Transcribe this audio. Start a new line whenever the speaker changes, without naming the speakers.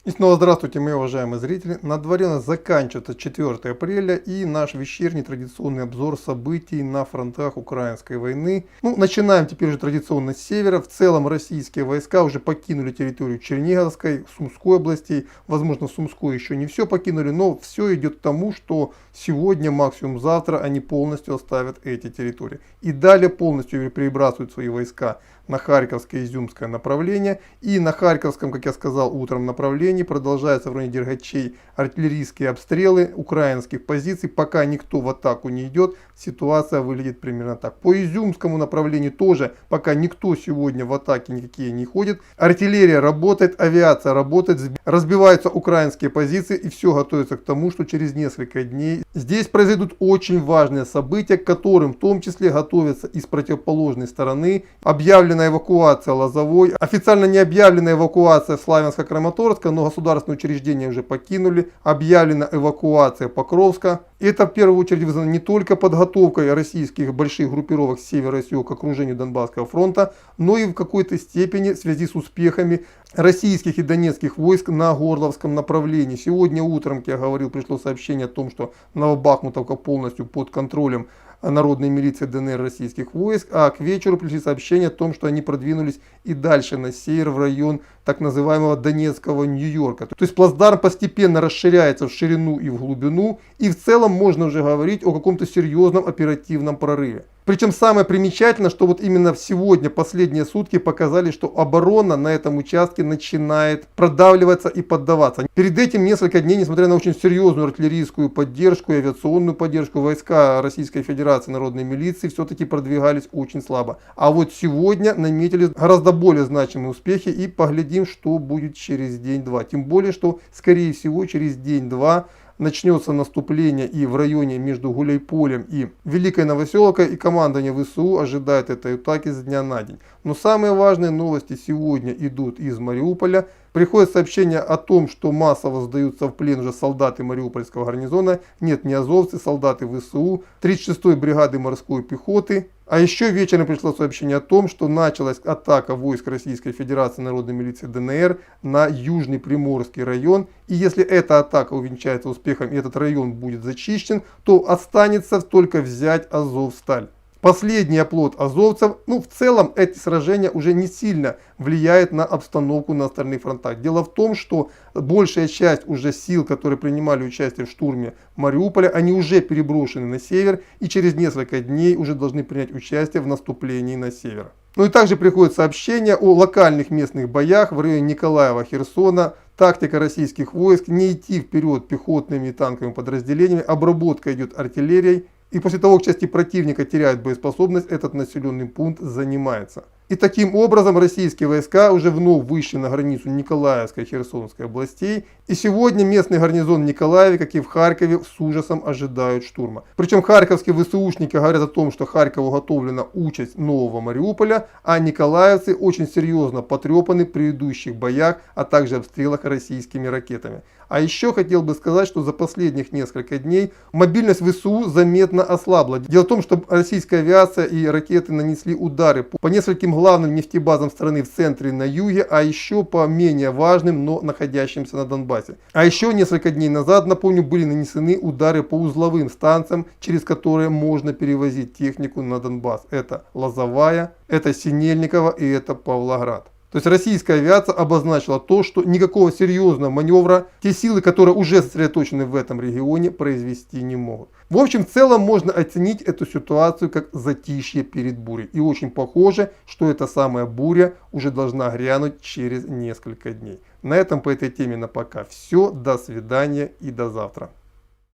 И снова здравствуйте, мои уважаемые зрители. На дворе у нас заканчивается 4 апреля и наш вечерний традиционный обзор событий на фронтах украинской войны. Начинаем теперь уже традиционно с севера. В целом российские войска уже покинули территорию Черниговской, Сумской областей. Возможно, в Сумской еще не все покинули, но все идет к тому, что сегодня, максимум завтра, они полностью оставят эти территории. И далее полностью перебрасывают свои войска на Харьковское и Изюмское направление. И на Харьковском, как я сказал, утром направлении продолжаются в районе Дергачей артиллерийские обстрелы украинских позиций. Пока никто в атаку не идет, ситуация выглядит примерно так. По Изюмскому направлению тоже пока никто сегодня в атаке никакие не ходит. Артиллерия работает, авиация работает, разбиваются украинские позиции, и все готовится к тому, что через несколько дней здесь произойдут очень важные события, к которым в том числе готовятся и с противоположной стороны. Объявлена эвакуация Лозовой, официально не объявлена эвакуация Славянска-Краматорска, но государственные учреждения уже покинули. Объявлена эвакуация Покровска. Это в первую очередь вызвано не только подготовкой российских больших группировок с севера и с юга к окружению Донбасского фронта, но и в какой-то степени в связи с успехами российских и донецких войск на Горловском направлении. Сегодня утром, как я говорил, пришло сообщение о том, что Новобахмутовка полностью под контролем народной милиции ДНР российских войск, а к вечеру пришли сообщения о том, что они продвинулись и дальше на север в район так называемого Донецкого Нью-Йорка. То есть плацдарм постепенно расширяется в ширину и в глубину, и в целом можно уже говорить о каком-то серьезном оперативном прорыве. Причем самое примечательное, что вот именно сегодня последние сутки показали, что оборона на этом участке начинает продавливаться и поддаваться. Перед этим несколько дней, несмотря на очень серьезную артиллерийскую поддержку и авиационную поддержку, войска Российской Федерации народной милиции все-таки продвигались очень слабо. А вот сегодня наметили гораздо более значимые успехи, и поглядим, что будет через день-два. Тем более, что скорее всего через день-два начнется наступление и в районе между Гуляйполем и Великой Новоселовкой, и командование ВСУ ожидает этой атаки с дня на день. Но самые важные новости сегодня идут из Мариуполя. Приходит сообщение о том, что массово сдаются в плен уже солдаты Мариупольского гарнизона. Нет, не азовцы, солдаты ВСУ, 36-й бригады морской пехоты. А еще вечером пришло сообщение о том, что началась атака войск Российской Федерации народной милиции ДНР на Южный Приморский район. И если эта атака увенчается успехом и этот район будет зачищен, то останется только взять Азовсталь. Последний оплот азовцев. В целом эти сражения уже не сильно влияют на обстановку на остальных фронтах. Дело в том, что большая часть уже сил, которые принимали участие в штурме Мариуполя, они уже переброшены на север и через несколько дней уже должны принять участие в наступлении на север. И также приходит сообщение о локальных местных боях в районе Николаева, Херсона. Тактика российских войск: не идти вперед пехотными и танковыми подразделениями, обработка идет артиллерией. И после того, как части противника теряют боеспособность, этот населенный пункт занимается. И таким образом российские войска уже вновь вышли на границу Николаевской и Херсонской областей. И сегодня местный гарнизон в Николаеве, как и в Харькове, с ужасом ожидают штурма. Причем харьковские ВСУшники говорят о том, что Харькову уготовлена участь нового Мариуполя, а николаевцы очень серьезно потрепаны в предыдущих боях, а также обстрелах российскими ракетами. А еще хотел бы сказать, что за последних несколько дней мобильность ВСУ заметно ослабла. Дело в том, что российская авиация и ракеты нанесли удары по нескольким главным нефтебазам страны в центре и на юге, а еще по менее важным, но находящимся на Донбассе. А еще несколько дней назад, напомню, были нанесены удары по узловым станциям, через которые можно перевозить технику на Донбасс. Это Лозовая, это Синельниково и это Павлоград. То есть российская авиация обозначила то, что никакого серьезного маневра те силы, которые уже сосредоточены в этом регионе, произвести не могут. В общем, в целом можно оценить эту ситуацию как затишье перед бурей. И очень похоже, что эта самая буря уже должна грянуть через несколько дней. На этом по этой теме на пока все. До свидания и до завтра.